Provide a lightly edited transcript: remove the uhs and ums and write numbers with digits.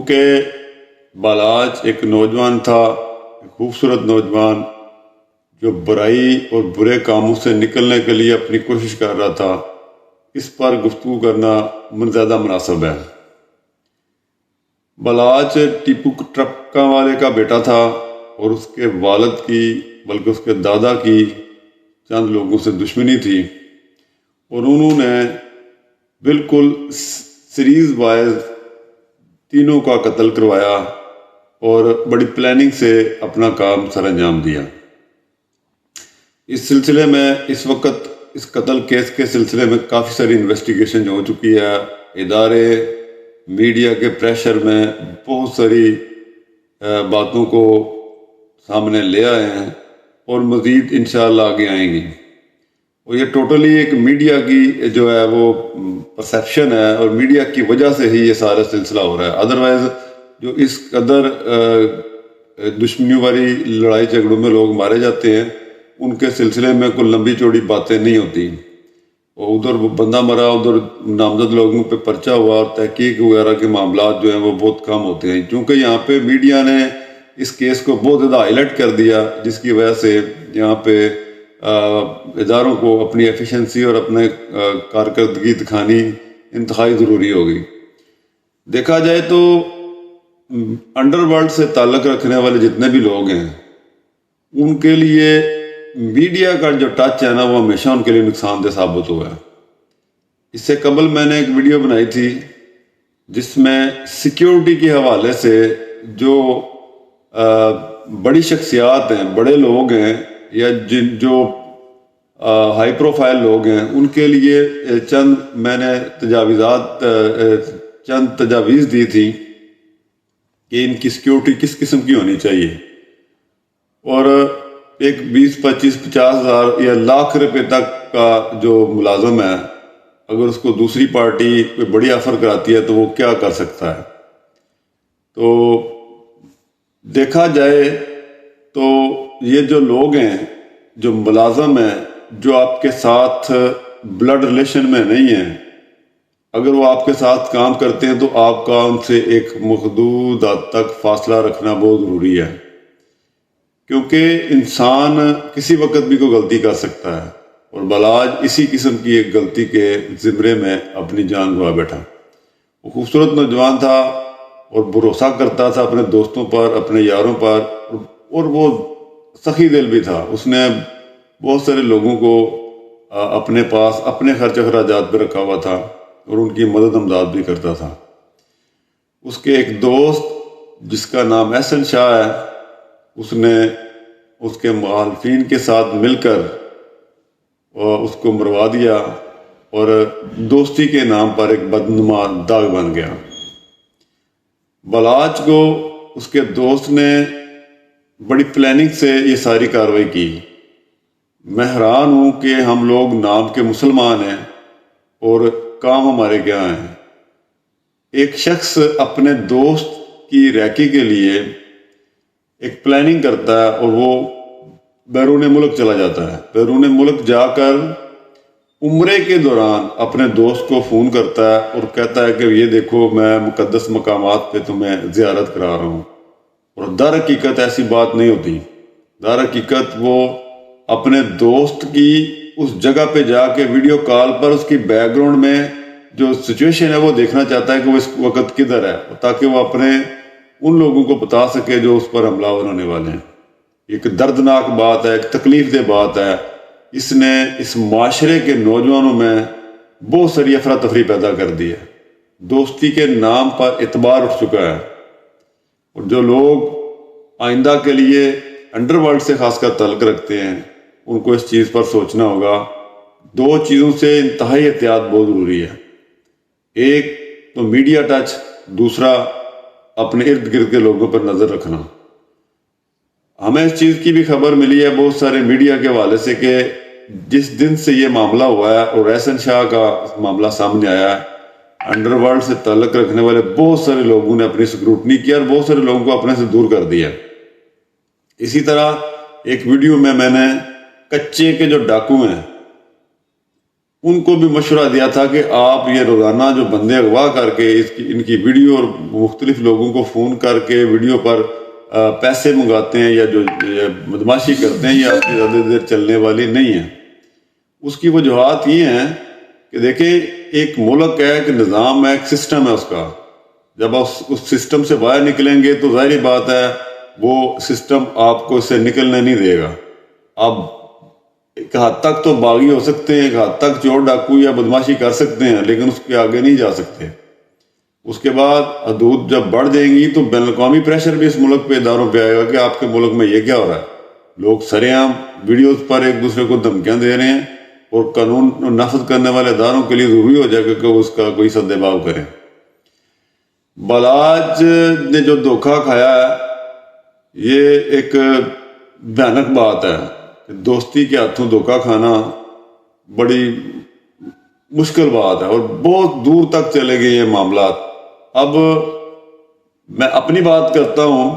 چونکہ بالاچ ایک نوجوان تھا، ایک خوبصورت نوجوان جو برائی اور برے کاموں سے نکلنے کے لیے اپنی کوشش کر رہا تھا، اس پر گفتگو کرنا زیادہ مناسب ہے۔ بالاچ ٹیپو ٹرکا والے کا بیٹا تھا اور اس کے والد کی بلکہ اس کے دادا کی چند لوگوں سے دشمنی تھی، اور انہوں نے بالکل سیریز وائز تینوں کا قتل کروایا اور بڑی پلاننگ سے اپنا کام سر انجام دیا۔ اس سلسلے میں اس وقت اس قتل کیس کے سلسلے میں کافی ساری انویسٹیگیشن ہو چکی ہے، ادارے میڈیا کے پریشر میں بہت ساری باتوں کو سامنے لے آئے ہیں اور مزید انشاءاللہ آگے آئیں گی، اور یہ ٹوٹلی ایک میڈیا کی جو ہے وہ پرسیپشن ہے، اور میڈیا کی وجہ سے ہی یہ سارا سلسلہ ہو رہا ہے۔ ادروائز جو اس قدر دشمنیوں والی لڑائی جھگڑوں میں لوگ مارے جاتے ہیں، ان کے سلسلے میں کوئی لمبی چوڑی باتیں نہیں ہوتی، اور ادھر بندہ مرا، ادھر نامزد لوگوں پہ پرچہ ہوا، اور تحقیق وغیرہ کے معاملات جو ہیں وہ بہت کم ہوتے ہیں، کیونکہ یہاں پہ میڈیا نے اس کیس کو بہت زیادہ ہائی لائٹ کر دیا، جس کی وجہ سے یہاں پہ اداروں کو اپنی ایفیشنسی اور اپنے کارکردگی دکھانی انتہائی ضروری ہوگی۔ دیکھا جائے تو انڈر ورلڈ سے تعلق رکھنے والے جتنے بھی لوگ ہیں، ان کے لیے میڈیا کا جو ٹچ ہے نا، وہ ہمیشہ ان کے لیے نقصان دہ ثابت ہوا ہے۔ اس سے قبل میں نے ایک ویڈیو بنائی تھی جس میں سیکیورٹی کے حوالے سے جو بڑی شخصیات ہیں، بڑے لوگ ہیں، یا جو ہائی پروفائل لوگ ہیں، ان کے لیے میں نے چند تجاویز دی تھی کہ ان کی سیکیورٹی کس قسم کی ہونی چاہیے، اور ایک 20-25-50 ہزار یا لاکھ روپے تک کا جو ملازم ہے، اگر اس کو دوسری پارٹی کوئی بڑی آفر کراتی ہے تو وہ کیا کر سکتا ہے۔ تو دیکھا جائے تو یہ جو لوگ ہیں، جو ملازم ہیں، جو آپ کے ساتھ بلڈ ریلیشن میں نہیں ہیں، اگر وہ آپ کے ساتھ کام کرتے ہیں تو آپ کا ان سے ایک محدود حد تک فاصلہ رکھنا بہت ضروری ہے، کیونکہ انسان کسی وقت بھی کوئی غلطی کر سکتا ہے، اور بالاچ اسی قسم کی ایک غلطی کے زمرے میں اپنی جان گوا بیٹھا۔ وہ خوبصورت نوجوان تھا اور بھروسہ کرتا تھا اپنے دوستوں پر، اپنے یاروں پر، اور وہ سخی دل بھی تھا۔ اس نے بہت سارے لوگوں کو اپنے پاس اپنے خرچ اخراجات پہ رکھا ہوا تھا، اور ان کی مدد امداد بھی کرتا تھا۔ اس کے ایک دوست جس کا نام احسن شاہ ہے، اس نے اس کے مخالفین کے ساتھ مل کر اس کو مروا دیا، اور دوستی کے نام پر ایک بدنما داغ بن گیا۔ بالاچ کو اس کے دوست نے بڑی پلاننگ سے یہ ساری کارروائی کی۔ میں حیران ہوں کہ ہم لوگ نام کے مسلمان ہیں اور کام ہمارے کیا ہیں۔ ایک شخص اپنے دوست کی ریکی کے لیے ایک پلاننگ کرتا ہے، اور وہ بیرون ملک چلا جاتا ہے۔ بیرون ملک جا کر عمرے کے دوران اپنے دوست کو فون کرتا ہے اور کہتا ہے کہ یہ دیکھو، میں مقدس مقامات پہ تمہیں زیارت کرا رہا ہوں، اور در حقیقت ایسی بات نہیں ہوتی۔ در حقیقت وہ اپنے دوست کی اس جگہ پہ جا کے ویڈیو کال پر اس کی بیک گراؤنڈ میں جو سچویشن ہے وہ دیکھنا چاہتا ہے کہ وہ اس وقت کدھر ہے، تاکہ وہ اپنے ان لوگوں کو بتا سکے جو اس پر حملہ ہونے والے ہیں۔ ایک دردناک بات ہے، ایک تکلیف دہ بات ہے۔ اس نے اس معاشرے کے نوجوانوں میں بہت ساری افراتفری پیدا کر دی ہے۔ دوستی کے نام پر اعتبار اٹھ چکا ہے، اور جو لوگ آئندہ کے لیے انڈر ورلڈ سے خاص کر تعلق رکھتے ہیں، ان کو اس چیز پر سوچنا ہوگا۔ دو چیزوں سے انتہائی احتیاط بہت ضروری ہے، ایک تو میڈیا ٹچ، دوسرا اپنے ارد گرد کے لوگوں پر نظر رکھنا۔ ہمیں اس چیز کی بھی خبر ملی ہے بہت سارے میڈیا کے حوالے سے کہ جس دن سے یہ معاملہ ہوا ہے اور احسن شاہ کا معاملہ سامنے آیا ہے، انڈر ورلڈ سے تعلق رکھنے والے بہت سارے لوگوں نے اپنی سکروٹنی کیا اور بہت سارے لوگوں کو اپنے سے دور کر دیا۔ اسی طرح ایک ویڈیو میں نے کچے کے جو ڈاکو ہیں ان کو بھی مشورہ دیا تھا کہ آپ یہ روزانہ جو بندے اغوا کر کے ان کی ویڈیو اور مختلف لوگوں کو فون کر کے ویڈیو پر پیسے منگاتے ہیں یا جو بدماشی کرتے ہیں، یہ آپ کی زیادہ دیر چلنے والی نہیں ہے۔ اس کی وجوہات یہ ہیں کہ دیکھیں، ایک ملک ہے، ایک نظام ہے، ایک سسٹم ہے اس کا۔ جب آپ اس سسٹم سے باہر نکلیں گے تو ظاہری بات ہے وہ سسٹم آپ کو اس سے نکلنے نہیں دے گا۔ اب ایک حد تک تو باغی ہو سکتے ہیں، ایک حد تک چور ڈاکو یا بدماشی کر سکتے ہیں، لیکن اس کے آگے نہیں جا سکتے۔ اس کے بعد حدود جب بڑھ جائیں گی تو بین الاقوامی پریشر بھی اس ملک پہ اداروں پہ آئے گا کہ آپ کے ملک میں یہ کیا ہو رہا ہے۔ لوگ سرے عام ویڈیوز پر ایک دوسرے کو دھمکیاں دے رہے ہیں، اور قانون نافذ کرنے والے اداروں کے لیے ضروری ہو جائے گا کہ وہ اس کا کوئی سدباب کریں۔ بالاج نے جو دھوکہ کھایا ہے یہ ایک بھیانک بات ہے۔ دوستی کے ہاتھوں دھوکہ کھانا بڑی مشکل بات ہے، اور بہت دور تک چلے گئے یہ معاملات۔ اب میں اپنی بات کرتا ہوں